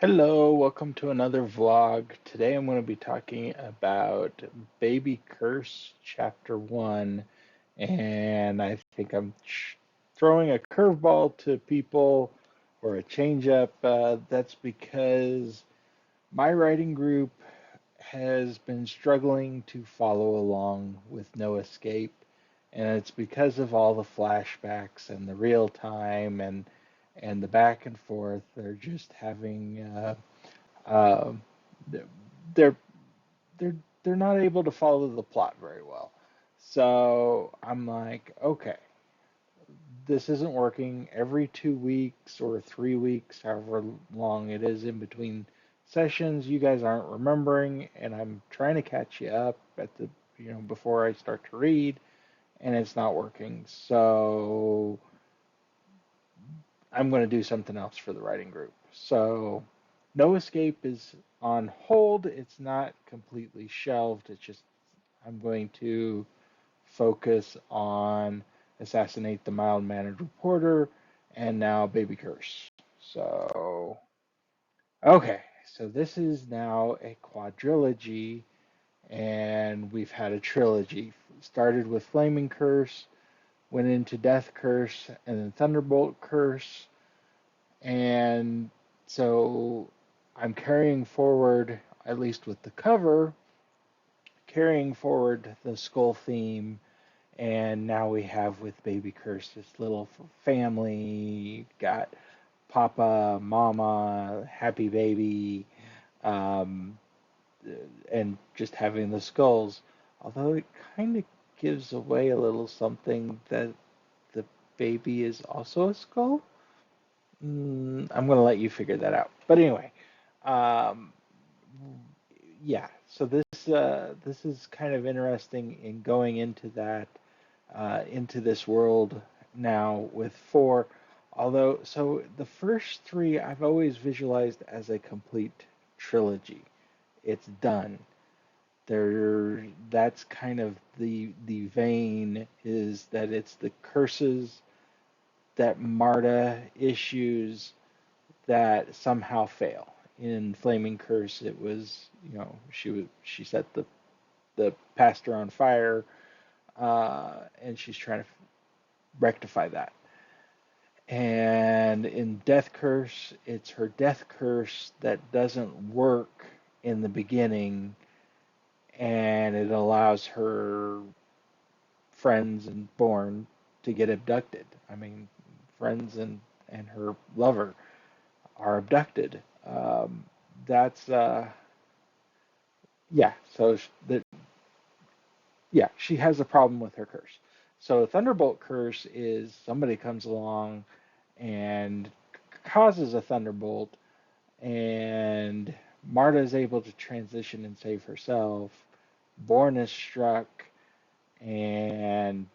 Hello, welcome to another vlog. Today I'm going to be talking about Baby Curse Chapter 1, and I think I'm throwing a curveball to people or a change up. That's because my writing group has been struggling to follow along with No Escape, and it's because of all the flashbacks and the real time and the back and forth. They're just having uh, they're they're they're not able to follow the plot very well. So I'm like, okay, this isn't working. Every 2 weeks or 3 weeks, however long it is in between sessions, you guys aren't remembering, and I'm trying to catch you up at the before I start to read, and it's not working. So I'm going to do something else for the writing group. So No Escape is on hold. It's not completely shelved. It's just I'm going to focus on Assassinate the Mild-Mannered Reporter and now Baby Curse. So, okay. So this is now a quadrilogy, and we've had a trilogy. Started with Flaming Curse, went into Death Curse, and then Thunderbolt Curse. And so I'm carrying forward, at least with the cover, carrying forward the skull theme. And now we have with Baby Curse this little family, got Papa, Mama, Happy Baby, um, and just having the skulls. Although it kind of gives away a little something that the baby is also a skull. I'm going to let you figure that out. But anyway, um, yeah. So this is kind of interesting in going into that into this world now with four. Although, so the first three I've always visualized as a complete trilogy. It's done. There, that's kind of the vein is that it's the curses that Marta issues that somehow fail. In Flaming Curse, it was she set the pastor on fire, and she's trying to rectify that. And in Death Curse, it's her death curse that doesn't work in the beginning, and it allows her friends and Bourne to get abducted. I mean, friends and her lover are abducted. That's yeah. So that yeah, she has a problem with her curse. So Thunderbolt curse is somebody comes along and causes a thunderbolt, and Marta is able to transition and save herself. Bourne is struck, and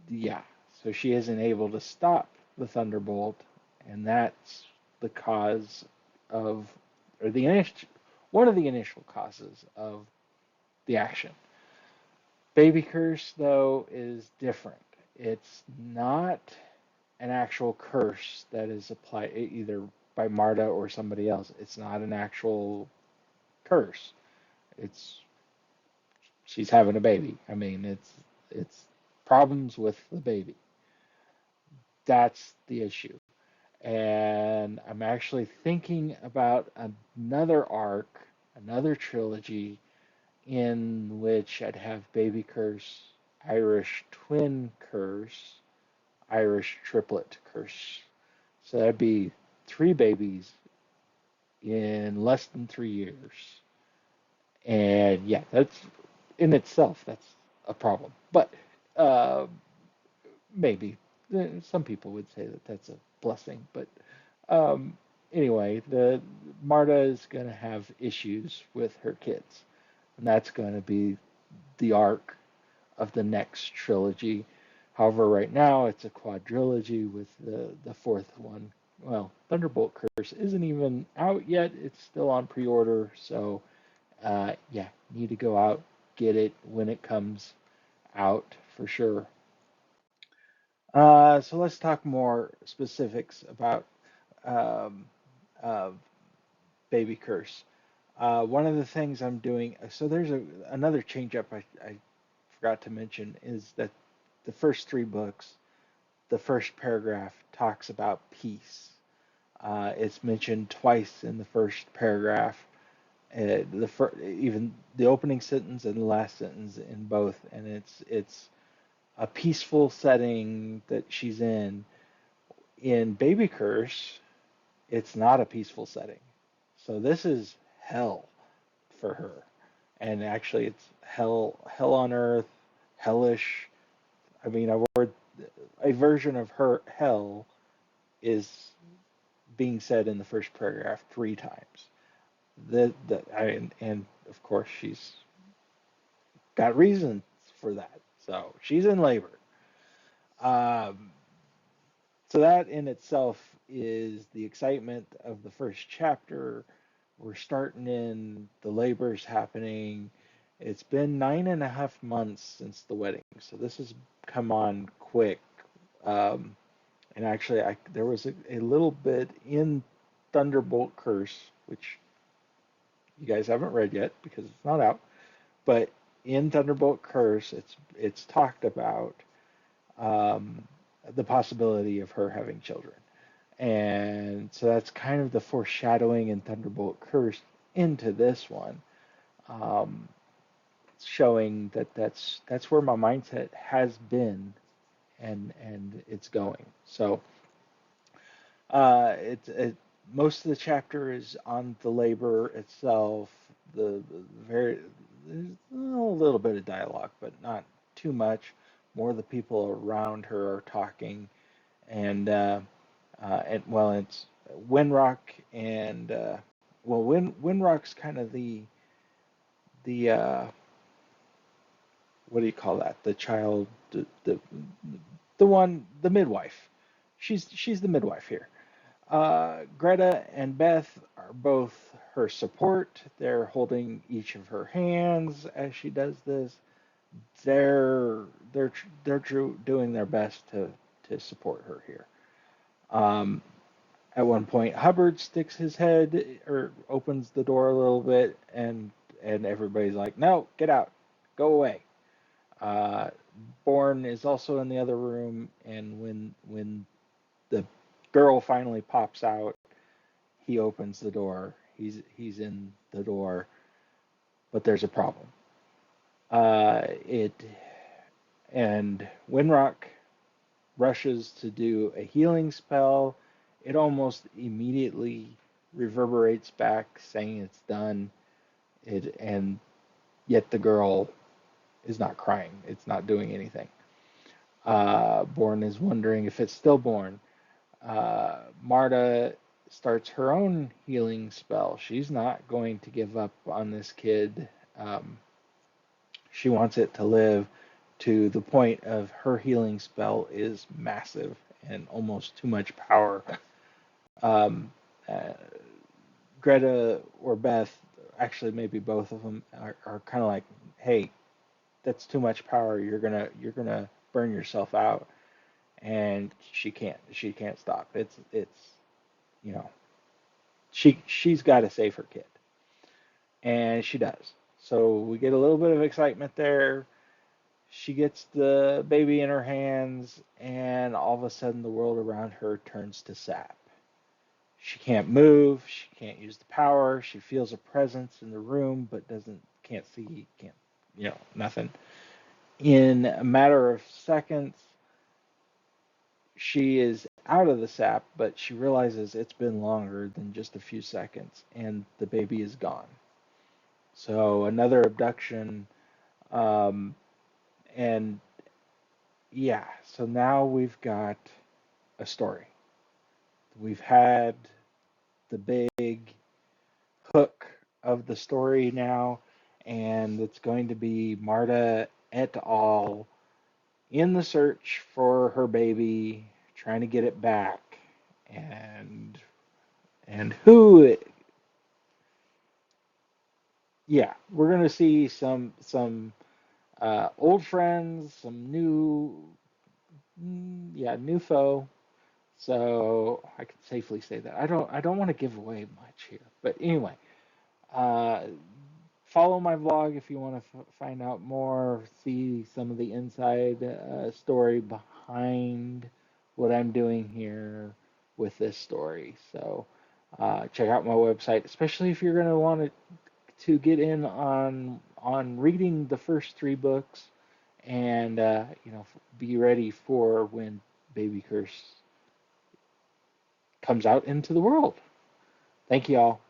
yeah, so she isn't able to stop the thunderbolt, and that's the cause of, or the initial, one of the initial causes of the action. Baby Curse, though, is different. It's not an actual curse that is applied either by Marta or somebody else. It's not an actual curse. It's she's having a baby. I mean, it's problems with the baby. That's the issue. And I'm actually thinking about another arc, another trilogy in which I'd have Baby Curse, Irish Twin Curse, Irish Triplet Curse. So that'd be three babies in less than 3 years. And yeah, that's in itself, that's a problem. But uh, maybe some people would say that that's a blessing. But um, anyway, the Marta is going to have issues with her kids, and that's going to be the arc of the next trilogy. However, right now it's a quadrilogy with the fourth one. Well, Thunderbolt Curse isn't even out yet. It's still on pre-order, so yeah, need to go out, get it when it comes out for sure. So let's talk more specifics about um, uh, Baby Curse. One of the things I'm doing, so there's another change up I forgot to mention is that the first three books, the first paragraph talks about peace. It's mentioned twice in the first paragraph. Even the opening sentence and the last sentence in both, and it's a peaceful setting that she's in. In Baby Curse, it's not a peaceful setting. So this is hell for her. And actually it's hell on earth, hellish. I mean, a version of her hell is being said in the first paragraph three times. And of course she's got reasons for that. So she's in labor. Um, So that in itself is the excitement of the first chapter. We're starting in, the labor's happening. It's been 9.5 months since the wedding, so this has come on quick. Um, and actually, there was a little bit in Thunderbolt Curse, which you guys haven't read yet because it's not out. But in Thunderbolt Curse, it's talked about um, the possibility of her having children. And so that's kind of the foreshadowing in Thunderbolt Curse into this one, um, showing that that's where my mindset has been and it's going. So most of the chapter is on the labor itself. The very There's a little bit of dialogue, but not too much. More the people around her are talking, and well, it's Windrock and Windrock's kind of the what do you call that? The child, the midwife. She's the midwife here. Greta and Beth are both her support. They're holding each of her hands as she does this. They're they're doing their best to support her here. Um, At one point, Hubbard sticks his head or opens the door a little bit, and everybody's like, "No, get out, go away." Uh, Bourne is also in the other room, and when the girl finally pops out, he opens the door. He's in the door, but there's a problem. It and Winrock rushes to do a healing spell. It almost immediately reverberates back saying it's done. And yet the girl is not crying. It's not doing anything. Bourne is wondering if it's still Bourne. Marta starts her own healing spell. She's not going to give up on this kid. Um, she wants it to live to the point of her healing spell is massive and almost too much power. Um, uh, Greta or Beth, actually maybe both of them, are kind of like, "Hey, that's too much power. You're gonna burn yourself out." And she can't stop. It's you know she's got to save her kid, and she does. So we get a little bit of excitement there. She gets the baby in her hands, and all of a sudden the world around her turns to sap. She can't move, she can't use the power, she feels a presence in the room but can't see, can't, nothing. In a matter of seconds, she is out of the sap, but she realizes it's been longer than just a few seconds and the baby is gone. So another abduction, um, and yeah, so now we've got a story. We've had the big hook of the story now, and it's going to be Marta et al. In the search for her baby, trying to get it back, and who, yeah, we're gonna see some old friends, some new, yeah, new foe, So I can safely say that. I don't want to give away much here. But anyway, uh, follow my vlog if you want to find out more, see some of the inside story behind what I'm doing here with this story. So check out my website, especially if you're going to want to get in on reading the first three books, and be ready for when Baby Curse comes out into the world. Thank you all.